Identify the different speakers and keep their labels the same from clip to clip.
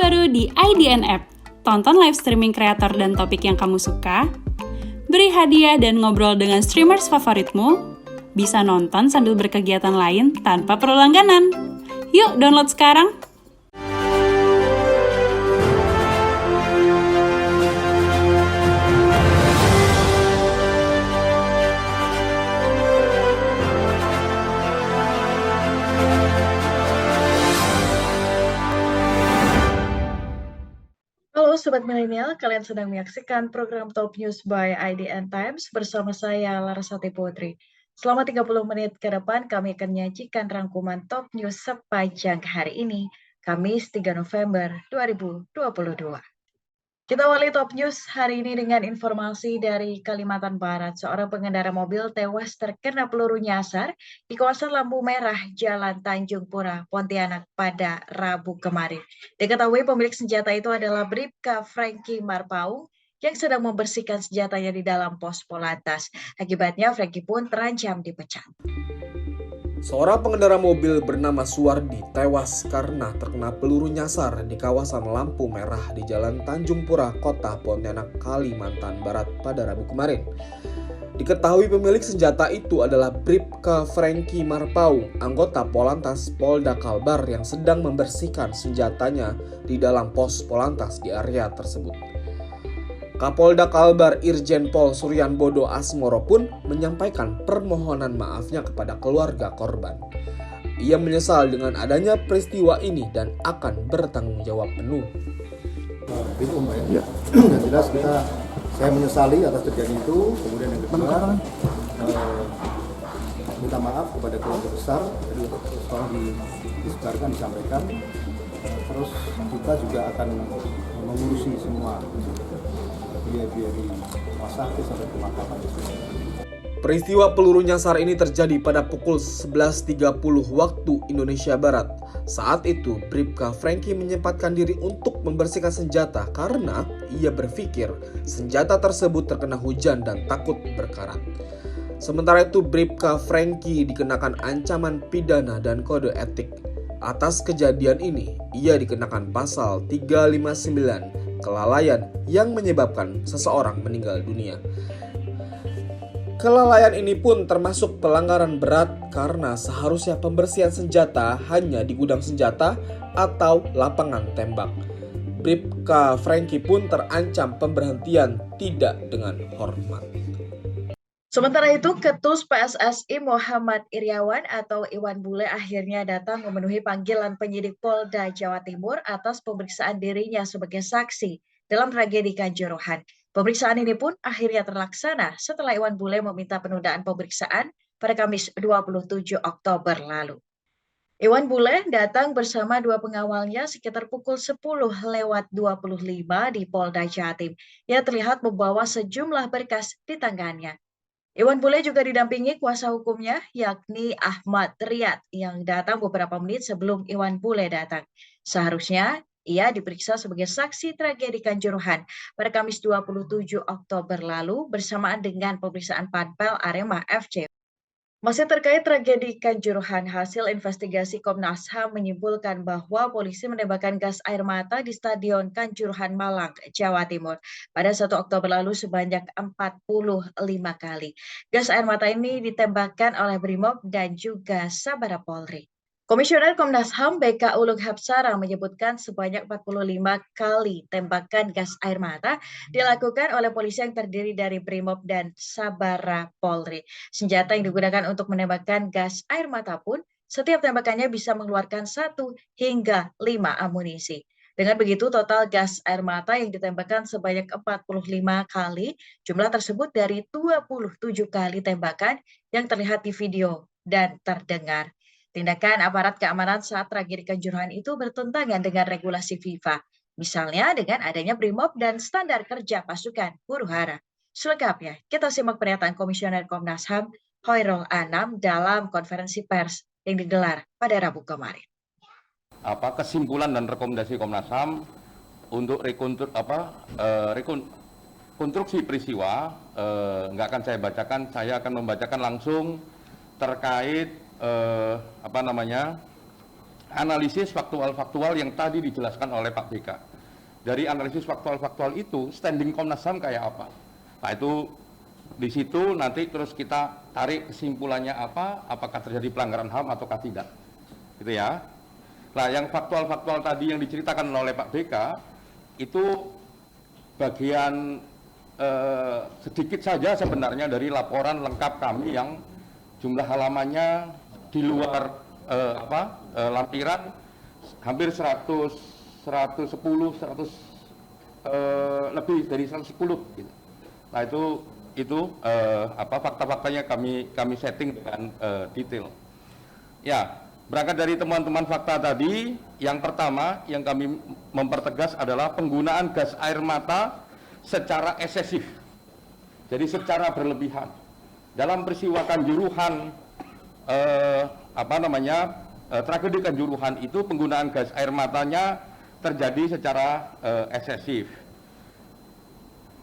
Speaker 1: terbaru di IDN App. Tonton live streaming kreator dan topik yang kamu suka, beri hadiah dan ngobrol dengan streamers favoritmu, bisa nonton sambil berkegiatan lain tanpa perlu langganan. Yuk download sekarang!
Speaker 2: Halo Sobat Milenial, kalian sedang menyaksikan program Top News by IDN Times bersama saya Larasati Putri. Selama 30 menit ke depan kami akan menyajikan rangkuman Top News sepanjang hari ini, Kamis 3 November 2022. Kita awali Top News hari ini dengan informasi dari Kalimantan Barat. Seorang pengendara mobil tewas terkena peluru nyasar di kawasan lampu merah Jalan Tanjung Pura, Pontianak pada Rabu kemarin. Diketahui pemilik senjata itu adalah Bribka Franky Marpaung yang sedang membersihkan senjatanya di dalam pos Polantas. Akibatnya Franky pun terancam dipecat.
Speaker 3: Seorang pengendara mobil bernama Suwardi tewas karena terkena peluru nyasar di kawasan lampu merah di Jalan Tanjung Pura, Kota Pontianak, Kalimantan Barat pada Rabu kemarin. Diketahui pemilik senjata itu adalah Bribka Franky Marpaung, anggota Polantas Polda Kalbar yang sedang membersihkan senjatanya di dalam pos Polantas di area tersebut. Kapolda Kalbar Irjen Pol Suryan Bodo Asmoro pun menyampaikan permohonan maafnya kepada keluarga korban. Ia menyesal dengan adanya peristiwa ini dan akan bertanggung jawab penuh.
Speaker 4: Itu Mbak ya. Yang jelas saya menyesali atas terjadi itu. Kemudian yang kedua, minta maaf kepada keluarga besar. Jadi tolong disebarkan, disampaikan. Terus kita juga akan mengurusi semua biaya di rumah sakit sampai pemakaman.
Speaker 3: Peristiwa peluru nyasar ini terjadi pada pukul 11.30 waktu Indonesia Barat. Saat itu, Bribka Franky menyempatkan diri untuk membersihkan senjata karena ia berpikir senjata tersebut terkena hujan dan takut berkarat. Sementara itu, Bribka Franky dikenakan ancaman pidana dan kode etik. Atas kejadian ini, ia dikenakan pasal 359 kelalaian yang menyebabkan seseorang meninggal dunia. Kelalaian ini pun termasuk pelanggaran berat karena seharusnya pembersihan senjata hanya di gudang senjata atau lapangan tembak. Bribka Franky pun terancam pemberhentian tidak dengan hormat.
Speaker 2: Sementara itu, Ketus PSSI Muhammad Iriawan atau Iwan Bule akhirnya datang memenuhi panggilan penyidik Polda Jawa Timur atas pemeriksaan dirinya sebagai saksi dalam tragedi Kanjuruhan. Pemeriksaan ini pun akhirnya terlaksana setelah Iwan Bule meminta penundaan pemeriksaan pada Kamis 27 Oktober lalu. Iwan Bule datang bersama dua pengawalnya sekitar pukul 10:25 di Polda Jatim. Ia terlihat membawa sejumlah berkas di tangannya. Iwan Bule juga didampingi kuasa hukumnya, yakni Ahmad Riyad, yang datang beberapa menit sebelum Iwan Bule datang. Seharusnya ia diperiksa sebagai saksi tragedi Kanjuruhan pada Kamis 27 Oktober lalu bersamaan dengan pemeriksaan Panpel Arema FC. Masih terkait tragedi Kanjuruhan, hasil investigasi Komnas HAM menyimpulkan bahwa polisi menembakkan gas air mata di Stadion Kanjuruhan Malang, Jawa Timur pada 1 Oktober lalu sebanyak 45 kali. Gas air mata ini ditembakkan oleh Brimob dan juga Sabara Polri. Komisioner Komnas HAM BK Ulug Hapsara menyebutkan sebanyak 45 kali tembakan gas air mata dilakukan oleh polisi yang terdiri dari Brimob dan Sabara Polri. Senjata yang digunakan untuk menembakkan gas air mata pun setiap tembakannya bisa mengeluarkan 1 hingga 5 amunisi. Dengan begitu total gas air mata yang ditembakkan sebanyak 45 kali, jumlah tersebut dari 27 kali tembakan yang terlihat di video dan terdengar. Tindakan aparat keamanan saat tragedi Kanjuruhan itu bertentangan dengan regulasi FIFA, misalnya dengan adanya Brimob dan standar kerja pasukan huru-hara. Selengkapnya, kita simak pernyataan Komisioner Komnas HAM Hoirul Anam dalam konferensi pers yang digelar pada Rabu kemarin.
Speaker 5: Kesimpulan dan rekomendasi Komnas HAM untuk rekonstruksi peristiwa nggak akan saya bacakan, saya akan membacakan langsung terkait analisis faktual-faktual yang tadi dijelaskan oleh Pak BK. Dari analisis faktual-faktual itu, standing Komnas HAM kayak apa? Nah itu di situ nanti terus kita tarik kesimpulannya apa, apakah terjadi pelanggaran HAM ataukah tidak, gitu ya. Nah yang faktual-faktual tadi yang diceritakan oleh Pak BK itu bagian sedikit saja sebenarnya dari laporan lengkap kami yang jumlah halamannya di luar lampiran hampir 110, lebih dari 110 gitu. Nah itu fakta-faktanya kami setting dengan detail. Ya, berangkat dari teman-teman fakta tadi, yang pertama yang kami mempertegas adalah penggunaan gas air mata secara eksesif. Jadi secara berlebihan. Dalam peristiwa Kanjuruhan tragedi Kanjuruhan itu penggunaan gas air matanya terjadi secara eksesif.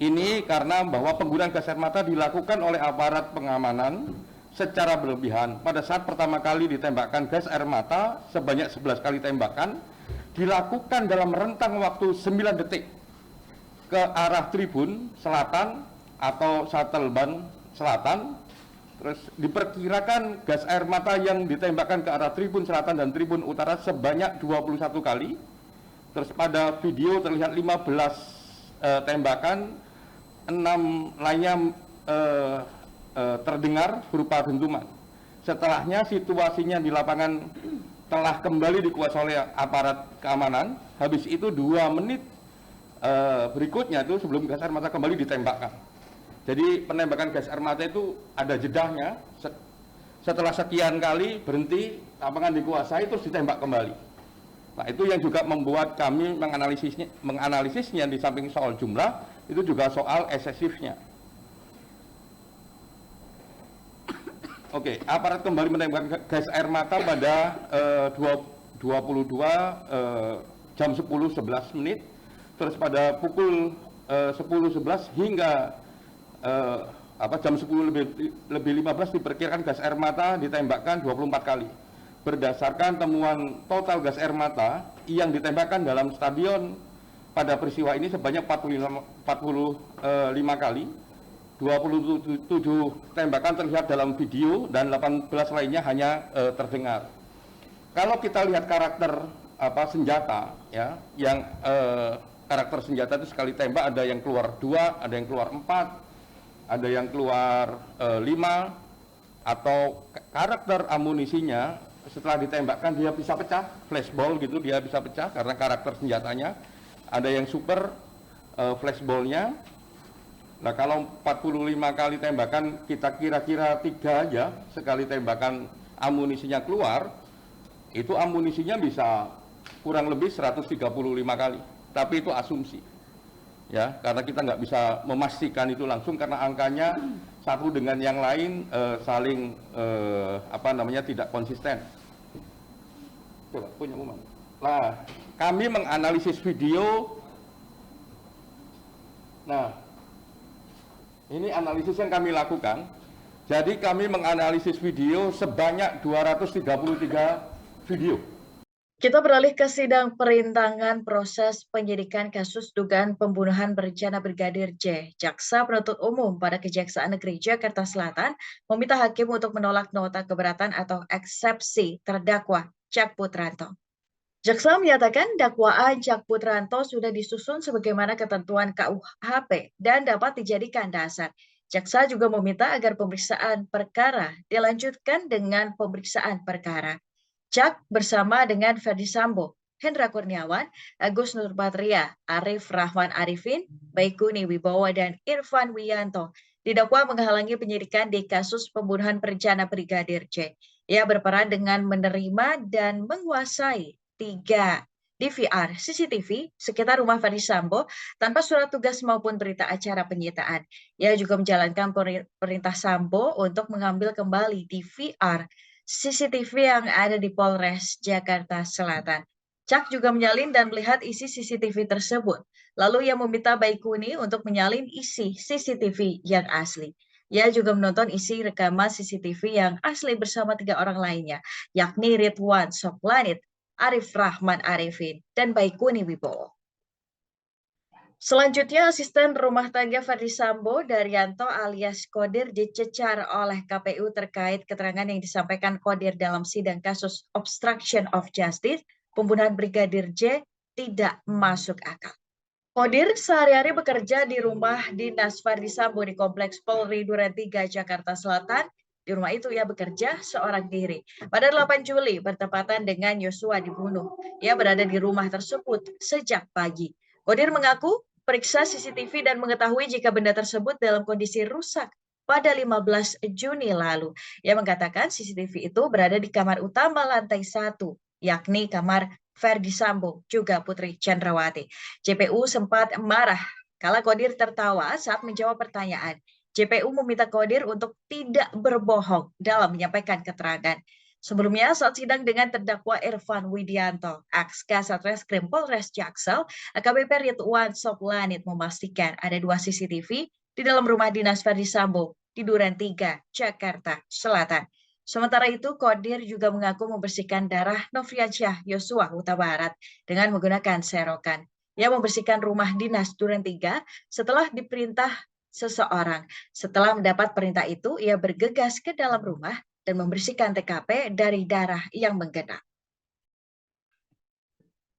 Speaker 5: Ini karena bahwa penggunaan gas air mata dilakukan oleh aparat pengamanan secara berlebihan. Pada saat pertama kali ditembakkan gas air mata sebanyak 11 kali tembakan dilakukan dalam rentang waktu 9 detik ke arah tribun selatan atau Shuttle-ban selatan. Terus diperkirakan gas air mata yang ditembakkan ke arah tribun selatan dan tribun utara sebanyak 21 kali. Terus pada video terlihat 15 tembakan, 6 lainnya terdengar berupa dentuman. Setelahnya situasinya di lapangan telah kembali dikuasai oleh aparat keamanan. Habis itu 2 menit berikutnya itu sebelum gas air mata kembali ditembakkan. Jadi penembakan gas air mata itu ada jedahnya. Setelah sekian kali berhenti, lapangan dikuasai terus ditembak kembali. Nah itu yang juga membuat kami menganalisisnya di samping soal jumlah, itu juga soal eksesifnya. Oke, aparat kembali menembakkan gas air mata pada 22 jam 10.11 menit. Terus pada pukul 10.11 hingga jam 10 lebih 15 diperkirakan gas air mata ditembakkan 24 kali. Berdasarkan temuan total gas air mata yang ditembakkan dalam stadion pada peristiwa ini sebanyak 45 kali. 27 tembakan terlihat dalam video dan 18 lainnya hanya terdengar. Kalau kita lihat karakter senjata ya, yang karakter senjata itu sekali tembak ada yang keluar 2, ada yang keluar 4, ada yang keluar 5, atau karakter amunisinya setelah ditembakkan dia bisa pecah, flashball gitu, dia bisa pecah karena karakter senjatanya. Ada yang super flashballnya. Nah kalau 45 kali tembakan kita kira-kira 3 aja sekali tembakan amunisinya keluar, itu amunisinya bisa kurang lebih 135 kali. Tapi itu asumsi, ya, karena kita nggak bisa memastikan itu langsung karena angkanya satu dengan yang lain saling tidak konsisten. Coba punya umum. Nah, kami menganalisis video. Nah, ini analisis yang kami lakukan. Jadi kami menganalisis video sebanyak 233 video.
Speaker 2: Kita beralih ke sidang perintangan proses penyidikan kasus dugaan pembunuhan berencana Brigadir J. Jaksa penuntut umum pada Kejaksaan Negeri Jakarta Selatan meminta hakim untuk menolak nota keberatan atau eksepsi terdakwa Cak Putranto. Jaksa menyatakan dakwaan Cak Putranto sudah disusun sebagaimana ketentuan KUHP dan dapat dijadikan dasar. Jaksa juga meminta agar pemeriksaan perkara dilanjutkan dengan pemeriksaan perkara. Cak bersama dengan Ferdi Sambo, Hendra Kurniawan, Agus Nurpatria, Arif Rahman Arifin, Baikuni Wibowo, dan Irfan Wiyanto didakwa menghalangi penyidikan di kasus pembunuhan berencana Brigadir J. Ia berperan dengan menerima dan menguasai 3 DVR CCTV sekitar rumah Ferdi Sambo tanpa surat tugas maupun berita acara penyitaan. Ia juga menjalankan perintah Sambo untuk mengambil kembali DVR CCTV yang ada di Polres Jakarta Selatan. Cak juga menyalin dan melihat isi CCTV tersebut. Lalu ia meminta Baikuni untuk menyalin isi CCTV yang asli. Ia juga menonton isi rekaman CCTV yang asli bersama 3 orang lainnya, yakni Ridwan Soplanit, Arif Rahman Arifin, dan Baikuni Wibowo. Selanjutnya, asisten rumah tangga Ferdi Sambo, Daryanto alias Kodir, dicecar oleh KPU terkait keterangan yang disampaikan Kodir dalam sidang kasus obstruction of justice, pembunuhan Brigadir J, tidak masuk akal. Kodir sehari-hari bekerja di rumah dinas Ferdi Sambo di Kompleks Polri Duren 3, Jakarta Selatan. Di rumah itu ia bekerja seorang diri. Pada 8 Juli, bertepatan dengan Yosua dibunuh. Ia berada di rumah tersebut sejak pagi. Kodir mengaku periksa CCTV dan mengetahui jika benda tersebut dalam kondisi rusak pada 15 Juni lalu. Ia mengatakan CCTV itu berada di kamar utama lantai 1, yakni kamar Ferdi Sambo, juga Putri Chandrawati. JPU sempat marah kala Kodir tertawa saat menjawab pertanyaan. JPU meminta Kodir untuk tidak berbohong dalam menyampaikan keterangan. Sebelumnya, saat sidang dengan terdakwa Irfan Widianto, ex-Kasat Reskrim Polres Jaksel, AKBP Ridwan Soplanit memastikan ada 2 CCTV di dalam rumah dinas Ferdi Sambo di Duren 3, Jakarta Selatan. Sementara itu, Kodir juga mengaku membersihkan darah Nofriansyah Yosua Huta Barat dengan menggunakan serokan. Ia membersihkan rumah dinas Duren 3 setelah diperintah seseorang. Setelah mendapat perintah itu, ia bergegas ke dalam rumah dan membersihkan TKP dari darah yang menggenang.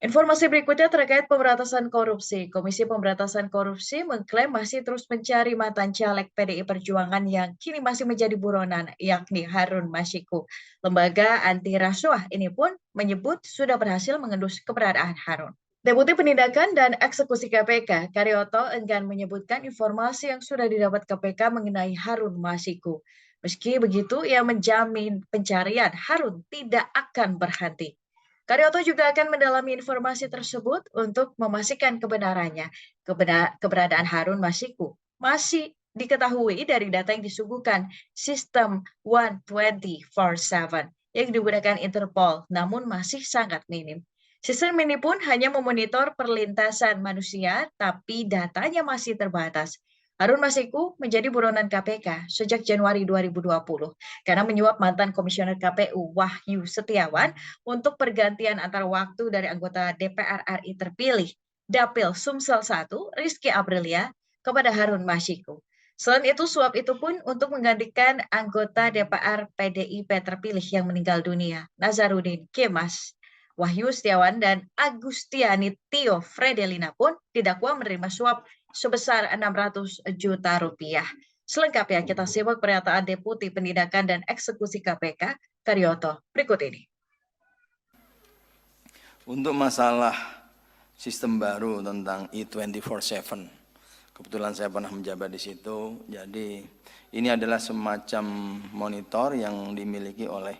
Speaker 2: Informasi berikutnya terkait pemberantasan korupsi. Komisi Pemberantasan Korupsi mengklaim masih terus mencari mantan caleg PDI Perjuangan yang kini masih menjadi buronan, yakni Harun Masiku. Lembaga anti rasuah ini pun menyebut sudah berhasil mengendus keberadaan Harun. Deputi Penindakan dan Eksekusi KPK, Karyoto, enggan menyebutkan informasi yang sudah didapat KPK mengenai Harun Masiku. Meski begitu, ia menjamin pencarian Harun tidak akan berhenti. Karyoto juga akan mendalami informasi tersebut untuk memastikan kebenarannya. Keberadaan Harun Masiku masih diketahui dari data yang disuguhkan sistem 124/7 yang digunakan Interpol, namun masih sangat minim. Sistem ini pun hanya memonitor perlintasan manusia, tapi datanya masih terbatas. Harun Masiku menjadi buronan KPK sejak Januari 2020 karena menyuap mantan Komisioner KPU Wahyu Setiawan untuk pergantian antar waktu dari anggota DPR RI terpilih Dapil Sumsel 1 Rizky Aprilia kepada Harun Masiku. Selain itu, suap itu pun untuk menggantikan anggota DPR PDIP terpilih yang meninggal dunia, Nazarudin Kemas. Wahyu Setiawan dan Agustiani Tio Fredelina pun didakwa menerima suap sebesar 600 juta rupiah. Selengkapnya kita simak pernyataan Deputi Penindakan dan Eksekusi KPK, Karyoto, berikut ini.
Speaker 6: Untuk masalah sistem baru tentang E24/7, kebetulan saya pernah menjabat di situ, jadi ini adalah semacam monitor yang dimiliki oleh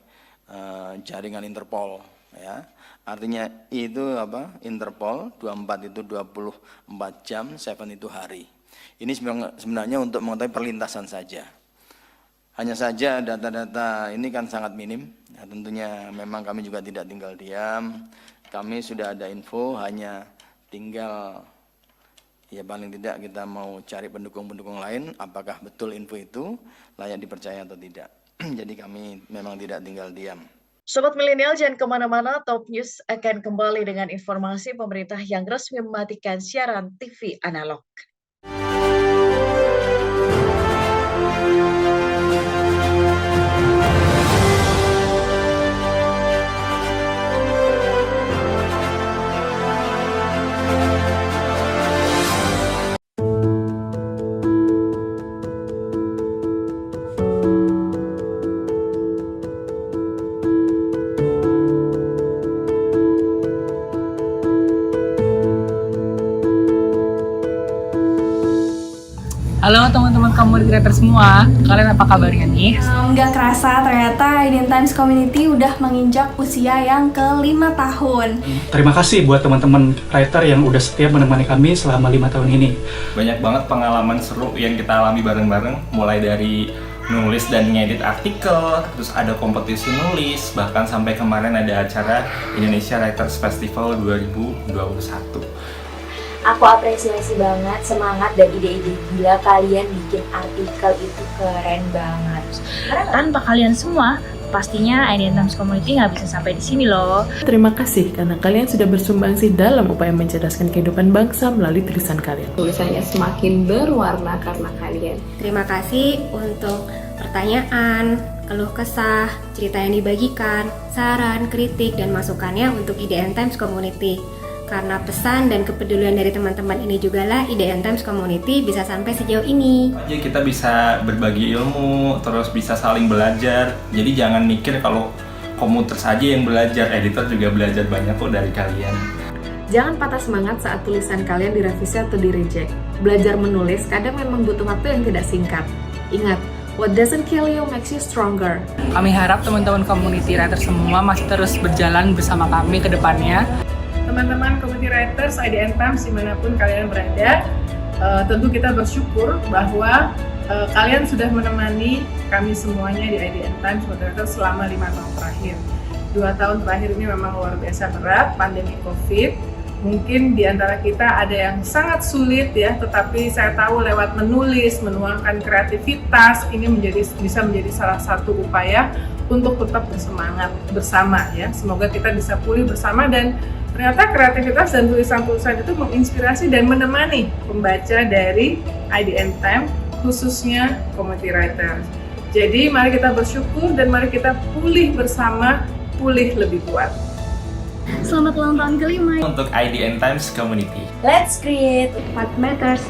Speaker 6: jaringan Interpol, ya. Artinya itu apa? Interpol 24 itu 24 jam, 7 itu hari. Ini sebenarnya untuk mengetahui perlintasan saja. Hanya saja data-data ini kan sangat minim. Ya, tentunya memang kami juga tidak tinggal diam. Kami sudah ada info, hanya tinggal ya paling tidak kita mau cari pendukung-pendukung lain, apakah betul info itu layak dipercaya atau tidak. Jadi kami memang tidak tinggal diam.
Speaker 2: Sobat Milenial, jangan kemana-mana, Top News akan kembali dengan informasi pemerintah yang resmi mematikan siaran TV analog.
Speaker 7: Halo teman-teman Community Creator semua, kalian apa kabarnya nih?
Speaker 8: Nggak kerasa ternyata Indian Times Community udah menginjak usia yang ke-5 tahun.
Speaker 9: Terima kasih buat teman-teman writer yang udah setia menemani kami selama 5 tahun ini.
Speaker 10: Banyak banget pengalaman seru yang kita alami bareng-bareng, mulai dari nulis dan ngedit artikel, terus ada kompetisi nulis, bahkan sampai kemarin ada acara Indonesia Writers Festival 2021.
Speaker 11: Aku apresiasi banget semangat dan ide-ide gila kalian bikin artikel itu, keren banget.
Speaker 12: Tanpa kalian semua,
Speaker 11: Pastinya IDN Times Community nggak bisa sampai di sini loh.
Speaker 12: Terima kasih karena kalian sudah bersumbangsi dalam upaya mencerdaskan kehidupan bangsa melalui tulisan kalian.
Speaker 8: Tulisannya semakin berwarna karena kalian.
Speaker 11: Terima kasih untuk pertanyaan, keluh kesah, cerita yang dibagikan, saran, kritik, dan masukannya untuk IDN Times Community. Karena pesan dan kepedulian dari teman-teman ini juga lah IDN Times Community bisa sampai sejauh ini.
Speaker 10: Jadi kita bisa berbagi ilmu, terus bisa saling belajar. Jadi jangan mikir kalau komuter saja yang belajar, editor juga belajar banyak kok dari kalian.
Speaker 12: Jangan patah semangat saat tulisan kalian direvisi atau direject. Belajar menulis kadang memang butuh waktu yang tidak singkat. Ingat, what doesn't kill you makes you stronger.
Speaker 7: Kami harap teman-teman community writer semua masih terus berjalan bersama kami ke depannya.
Speaker 12: Teman-teman community writers IDN Times dimanapun kalian berada, tentu kita bersyukur bahwa kalian sudah menemani kami semuanya di IDN Times Writers selama 5 tahun terakhir. 2 tahun terakhir ini memang luar biasa berat, pandemi COVID. Mungkin di antara kita ada yang sangat sulit ya, tetapi saya tahu lewat menulis, menuangkan kreativitas, ini bisa menjadi salah satu upaya untuk tetap bersemangat bersama ya. Semoga kita bisa pulih bersama dan ternyata kreativitas dan tulisan-tulisan itu menginspirasi dan menemani pembaca dari IDN Times, khususnya community writers. Jadi mari kita bersyukur dan mari kita pulih bersama, pulih lebih kuat.
Speaker 8: Selamat ulang tahun ke-5
Speaker 10: Untuk IDN Times Community.
Speaker 11: Let's create
Speaker 8: what matters.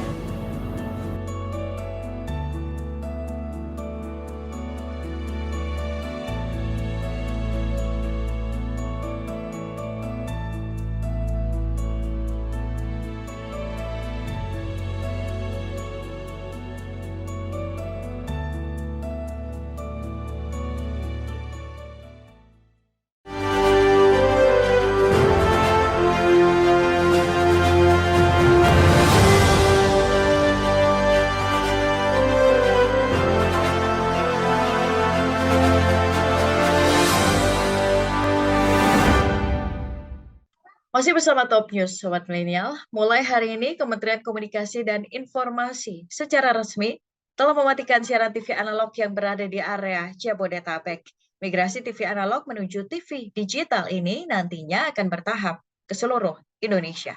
Speaker 2: Masih bersama Top News, Sobat Milenial. Mulai hari ini, Kementerian Komunikasi dan Informasi secara resmi telah mematikan siaran TV analog yang berada di area Jabodetabek. Migrasi TV analog menuju TV digital ini nantinya akan bertahap ke seluruh Indonesia.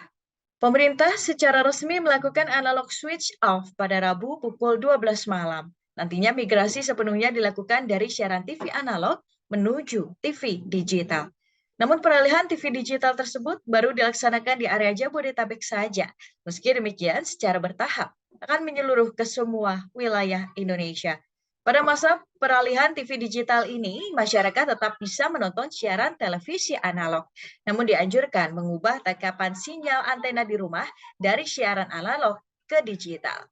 Speaker 2: Pemerintah secara resmi melakukan analog switch off pada Rabu pukul 12 malam. Nantinya migrasi sepenuhnya dilakukan dari siaran TV analog menuju TV digital. Namun peralihan TV digital tersebut baru dilaksanakan di area Jabodetabek saja. Meski demikian, secara bertahap akan menyeluruh ke semua wilayah Indonesia. Pada masa peralihan TV digital ini, masyarakat tetap bisa menonton siaran televisi analog. Namun dianjurkan mengubah tangkapan sinyal antena di rumah dari siaran analog ke digital.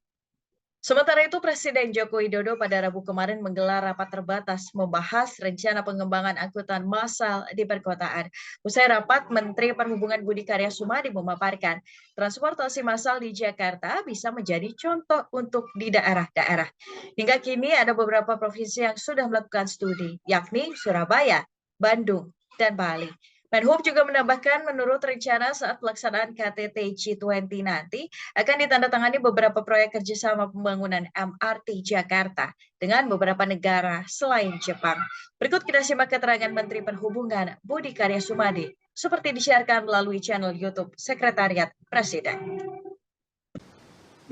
Speaker 2: Sementara itu, Presiden Joko Widodo pada Rabu kemarin menggelar rapat terbatas membahas rencana pengembangan angkutan massal di perkotaan. Usai rapat, Menteri Perhubungan Budi Karya Sumadi memaparkan transportasi massal di Jakarta bisa menjadi contoh untuk di daerah-daerah. Hingga kini ada beberapa provinsi yang sudah melakukan studi, yakni Surabaya, Bandung, dan Bali. Menhub juga menambahkan menurut rencana saat pelaksanaan KTT G20 nanti akan ditandatangani beberapa proyek kerjasama pembangunan MRT Jakarta dengan beberapa negara selain Jepang. Berikut kita simak keterangan Menteri Perhubungan Budi Karya Sumadi seperti disiarkan melalui channel YouTube Sekretariat Presiden.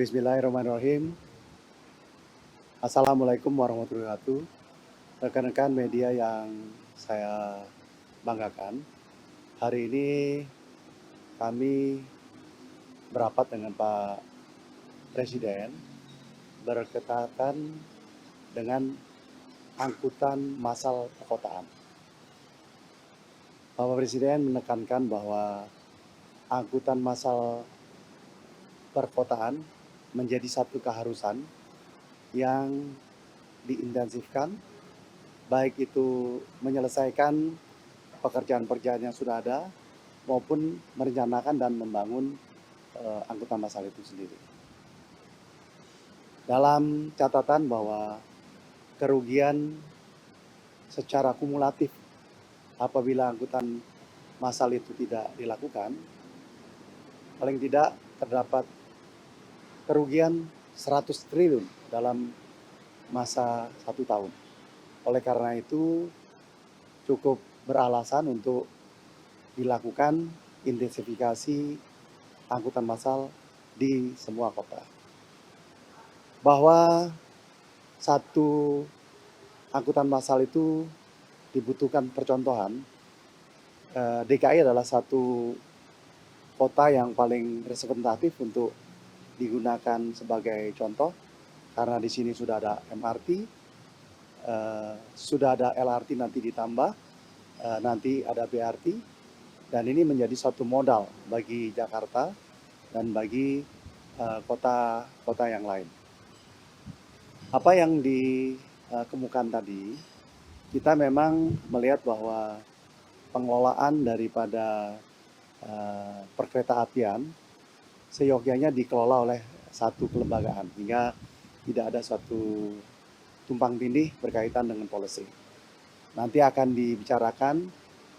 Speaker 4: Bismillahirrahmanirrahim. Assalamualaikum warahmatullahi wabarakatuh. Rekan-rekan media yang saya banggakan. Hari ini kami berapat dengan Pak Presiden berkaitan dengan angkutan massal perkotaan. Bapak Presiden menekankan bahwa angkutan massal perkotaan menjadi satu keharusan yang diintensifkan, baik itu menyelesaikan pekerjaan-pekerjaan yang sudah ada maupun merencanakan dan membangun angkutan massal itu sendiri. Dalam catatan bahwa kerugian secara kumulatif apabila angkutan massal itu tidak dilakukan, paling tidak terdapat kerugian 100 triliun dalam masa 1 tahun. Oleh karena itu, cukup beralasan untuk dilakukan intensifikasi angkutan massal di semua kota. Bahwa satu angkutan massal itu dibutuhkan percontohan, DKI adalah satu kota yang paling representatif untuk digunakan sebagai contoh, karena di sini sudah ada MRT, sudah ada LRT nanti ditambah, nanti ada BRT, dan ini menjadi suatu modal bagi Jakarta dan bagi kota-kota yang lain. Apa yang dikemukakan tadi, kita memang melihat bahwa pengelolaan daripada perkereta-apian seyogyanya dikelola oleh satu kelembagaan, hingga tidak ada suatu tumpang tindih berkaitan dengan policy. Nanti akan dibicarakan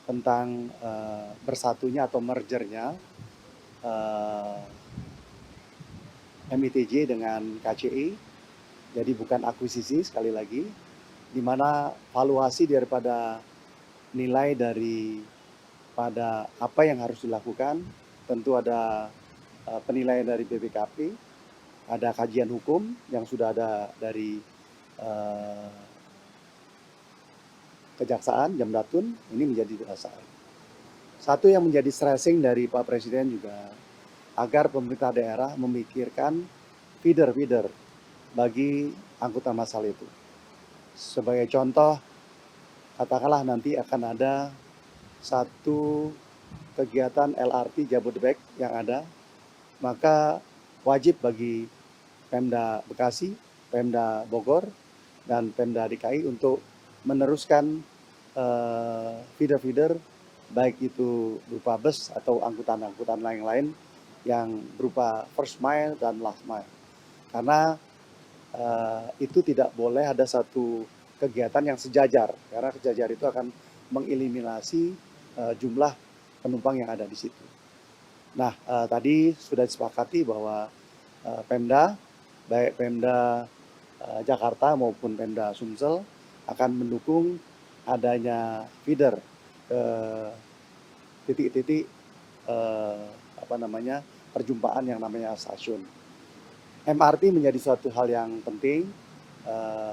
Speaker 4: tentang bersatunya atau mergernya MITJ dengan KCI. Jadi bukan akuisisi, sekali lagi, di mana valuasi daripada nilai pada apa yang harus dilakukan, tentu ada penilaian dari BPKP, ada kajian hukum yang sudah ada dari Kejaksaan, Jamdatun, ini menjadi dasar. Satu yang menjadi stressing dari Pak Presiden juga, agar pemerintah daerah memikirkan feeder-feeder bagi angkutan massal itu. Sebagai contoh, katakanlah nanti akan ada satu kegiatan LRT Jabodebek yang ada, maka wajib bagi Pemda Bekasi, Pemda Bogor, dan Pemda DKI untuk meneruskan feeder-feeder, baik itu berupa bus atau angkutan-angkutan lain-lain yang berupa first mile dan last mile. Karena itu tidak boleh ada satu kegiatan yang sejajar, karena sejajar itu akan mengeliminasi jumlah penumpang yang ada di situ. Nah, tadi sudah disepakati bahwa Pemda, baik Pemda Jakarta maupun Pemda Sumsel, akan mendukung adanya feeder ke titik-titik perjumpaan yang namanya stasiun. MRT menjadi suatu hal yang penting,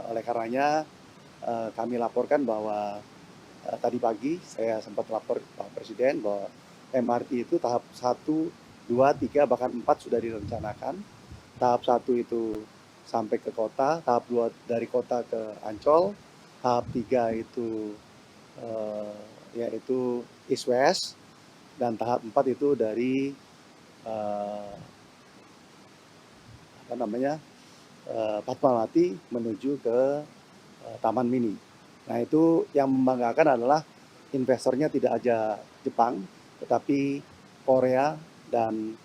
Speaker 4: oleh karenanya kami laporkan bahwa tadi pagi saya sempat lapor Pak Presiden bahwa MRT itu tahap 1, 2, 3, bahkan 4 sudah direncanakan. Tahap 1 itu sampai ke kota, tahap 2 dari kota ke Ancol, tahap 3 itu yaitu East West, dan tahap 4 itu dari Fatmawati menuju ke Taman Mini. Nah, itu yang membanggakan adalah investornya tidak aja Jepang, tetapi Korea dan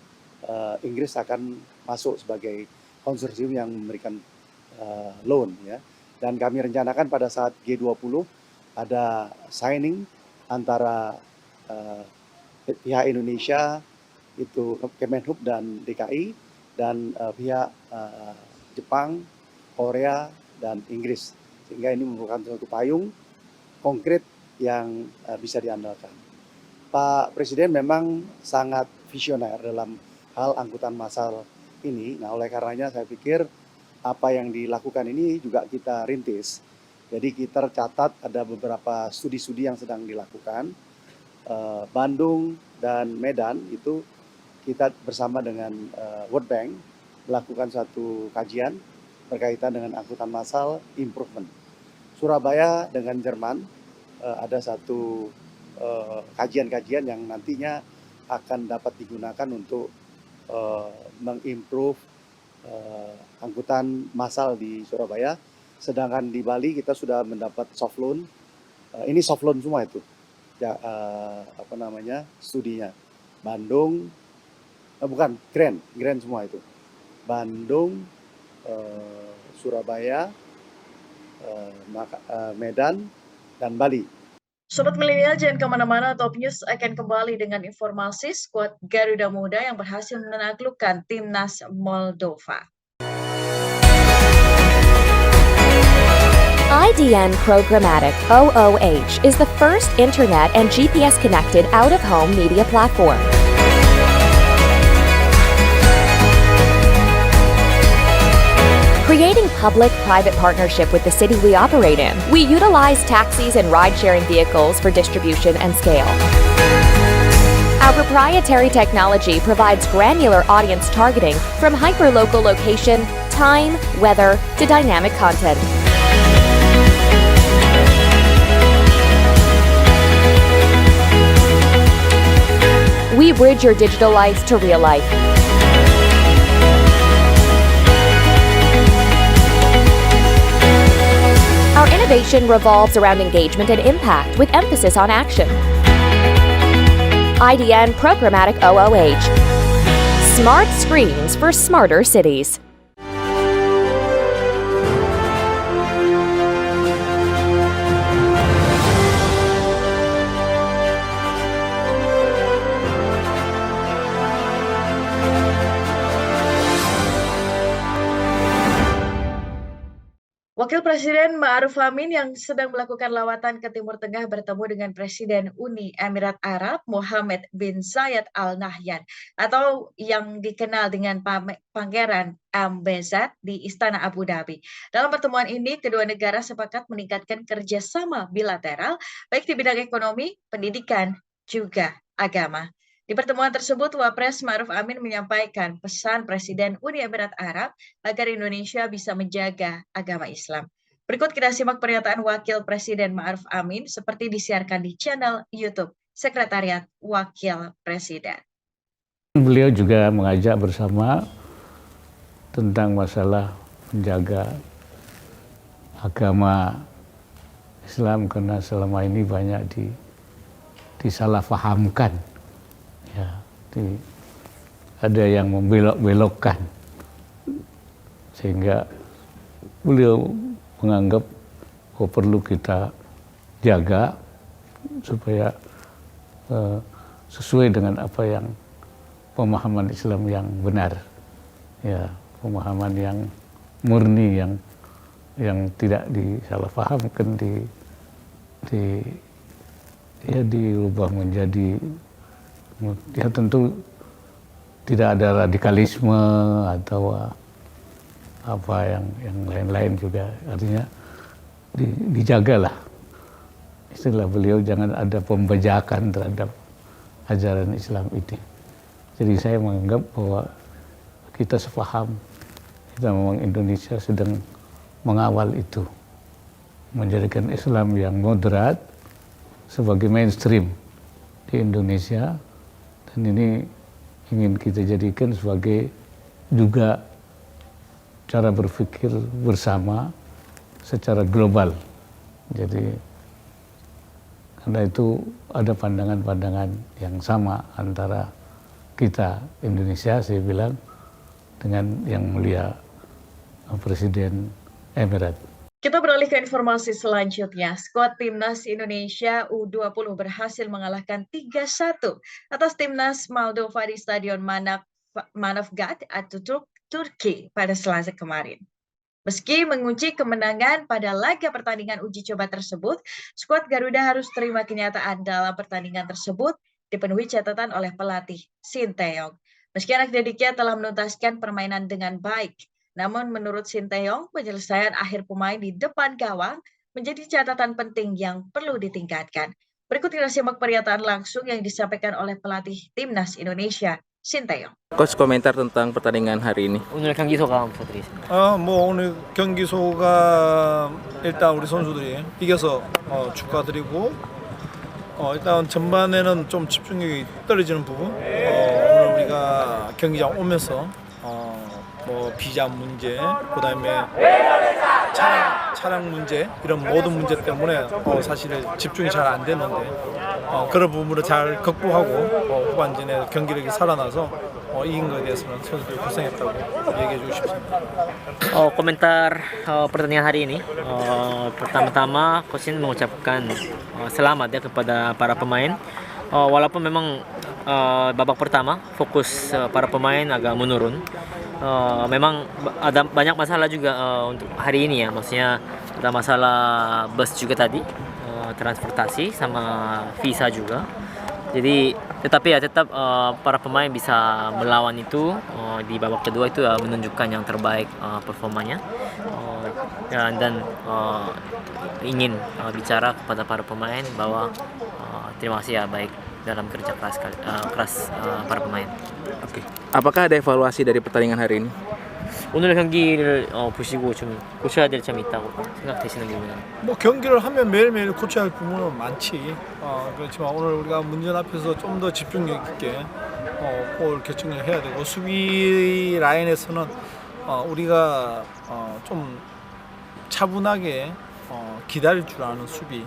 Speaker 4: Inggris akan masuk sebagai konsorsium yang memberikan loan, ya. Dan kami rencanakan pada saat G20 ada signing antara pihak Indonesia, itu Kemenhub dan DKI, dan pihak Jepang, Korea, dan Inggris. Sehingga ini merupakan suatu payung konkret yang bisa diandalkan. Pak Presiden memang sangat visioner dalam hal angkutan massal ini. Nah, oleh karenanya saya pikir apa yang dilakukan ini juga kita rintis. Jadi kita catat ada beberapa studi-studi yang sedang dilakukan. Bandung dan Medan itu kita bersama dengan World Bank melakukan satu kajian berkaitan dengan angkutan massal improvement. Surabaya dengan Jerman ada satu kajian-kajian yang nantinya akan dapat digunakan untuk mengimprove angkutan massal di Surabaya. Sedangkan di Bali kita sudah mendapat soft loan. Ini soft loan semua itu, ya, studinya. Bandung, bukan grand semua itu. Bandung, Surabaya, Medan, dan Bali.
Speaker 2: Sobat Milenial, jangan kemana-mana, Top News akan kembali dengan informasi skuad Garuda Muda yang berhasil menaklukkan timnas Moldova.
Speaker 13: IDN Programmatic OOH is the first internet and GPS-connected out-of-home media platform. Creating public-private partnership with the city we operate in, we utilize taxis and ride-sharing vehicles for distribution and scale. Our proprietary technology provides granular audience targeting from hyperlocal location, time, weather, to dynamic content. We bridge your digital life to real life. Our innovation revolves around engagement and impact with emphasis on action. IDN Programmatic OOH. Smart screens for smarter cities.
Speaker 2: Wakil Presiden Ma'ruf Amin yang sedang melakukan lawatan ke Timur Tengah bertemu dengan Presiden Uni Emirat Arab Mohammed bin Zayed Al Nahyan atau yang dikenal dengan Pangeran MBZ di Istana Abu Dhabi. Dalam pertemuan ini, kedua negara sepakat meningkatkan kerjasama bilateral baik di bidang ekonomi, pendidikan, juga agama. Di pertemuan tersebut, Wapres Ma'ruf Amin menyampaikan pesan Presiden Uni Emirat Arab agar Indonesia bisa menjaga agama Islam. Berikut kita simak pernyataan Wakil Presiden Ma'ruf Amin seperti disiarkan di channel YouTube Sekretariat Wakil Presiden.
Speaker 14: Beliau juga mengajak bersama tentang masalah menjaga agama Islam karena selama ini banyak disalahpahamkan. Ya, ada yang membelok-belokkan sehingga beliau menganggap perlu kita jaga supaya sesuai dengan apa yang pemahaman Islam yang benar, ya, pemahaman yang murni yang tidak disalahpahamkan, dirubah menjadi, ya tentu tidak ada radikalisme atau apa yang lain-lain juga, artinya dijagalah istilah beliau, jangan ada pembejakan terhadap ajaran Islam ini. Jadi saya menganggap bahwa kita sepaham, kita memang Indonesia sedang mengawal itu, menjadikan Islam yang moderat sebagai mainstream di Indonesia. Dan ini ingin kita jadikan sebagai juga cara berpikir bersama secara global. Jadi karena itu ada pandangan-pandangan yang sama antara kita Indonesia, saya bilang, dengan yang mulia Presiden Emirat.
Speaker 2: Kita beralih ke informasi selanjutnya. Skuad Timnas Indonesia U20 berhasil mengalahkan 3-1 atas Timnas Moldova di Stadion Manavgat Atatürk, Turki pada Selasa kemarin. Meski mengunci kemenangan pada laga pertandingan uji coba tersebut, skuad Garuda harus terima kenyataan dalam pertandingan tersebut dipenuhi catatan oleh pelatih Sinteyong. Meski anak didiknya telah menuntaskan permainan dengan baik, namun menurut Sinteyong, penyelesaian akhir pemain di depan gawang menjadi catatan penting yang perlu ditingkatkan. Berikut kita simak pernyataan langsung yang disampaikan oleh pelatih Timnas Indonesia, Sinteyong.
Speaker 15: Coach, komentar tentang pertandingan hari ini.
Speaker 16: 오늘 경기 소감 부탁드리겠습니다.
Speaker 17: 오늘 경기 소감 일단 우리 선수들이 이겨서 축하드리고 일단 전반에는 좀 집중력이 떨어지는 부분 오늘 우리가 경기장 오면서 뭐 비자 문제, 그다음에 차량 문제 이런 모든 문제 때문에 사실 집중이 잘 안 되는데 그런 부분을 잘 극복하고 후반전에 경기력이 살아나서 이긴 것에 대해서는 선수들이 고생했다고 얘기해주고 싶습니다.
Speaker 16: Komentar pertandingan hari ini, pertama-tama Coach Shin mengucapkan selamat ya kepada para pemain. Walaupun memang babak pertama fokus para pemain agak menurun. Memang ada banyak masalah juga untuk hari ini ya, maksudnya ada masalah bus juga tadi, transportasi sama visa juga. Jadi tetapi ya tetap para pemain bisa melawan itu di babak kedua itu menunjukkan yang terbaik performanya. Dan ingin bicara kepada para pemain bahwa terima kasih ya baik dalam kerja keras para pemain.
Speaker 15: 오케이. Apakah ada evaluasi dari pertandingan hari ini?
Speaker 16: 오늘 경기를 보시고 좀 고쳐야 될 점이 있다고 생각되시는 부분은?
Speaker 17: 뭐 경기를 하면 매일매일 고쳐야 할 부분은 많지. 그렇지만 오늘 우리가 문전 앞에서 좀 더 집중력 있게 골 결정을 해야 되고, 수비 라인에서는 우리가 좀 차분하게 기다릴 줄 아는 수비.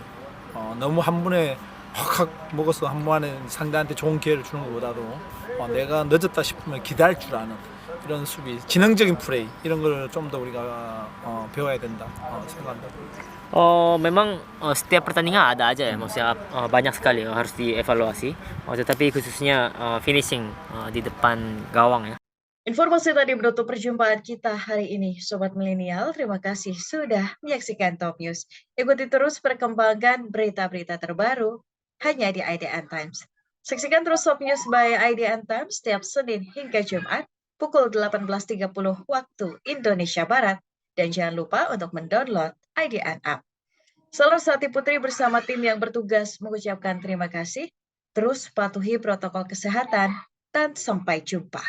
Speaker 17: 너무 한 번에 확 먹어서 한 번에 상대한테 좋은 기회를 주는 것보다도 내가 늦었다 싶으면 기다릴 줄 아는 이런 수비, 지능적인 플레이, 이런 걸 좀 더 우리가 배워야 된다 생각합니다.
Speaker 16: Memang setiap pertandingan ada aja ya, maksudnya banyak sekali harus dievaluasi. Tetapi khususnya finishing di depan gawang ya.
Speaker 2: Informasi tadi menutup perjumpaan kita hari ini, Sobat Milenial. Terima kasih sudah menyaksikan Top News. Ikuti terus perkembangan berita-berita terbaru hanya di IDN Times. Saksikan terus Top News by IDN Times setiap Senin hingga Jumat pukul 18.30 waktu Indonesia Barat. Dan jangan lupa untuk mendownload IDN App. Salam Sati Putri bersama tim yang bertugas mengucapkan terima kasih. Terus patuhi protokol kesehatan dan sampai jumpa.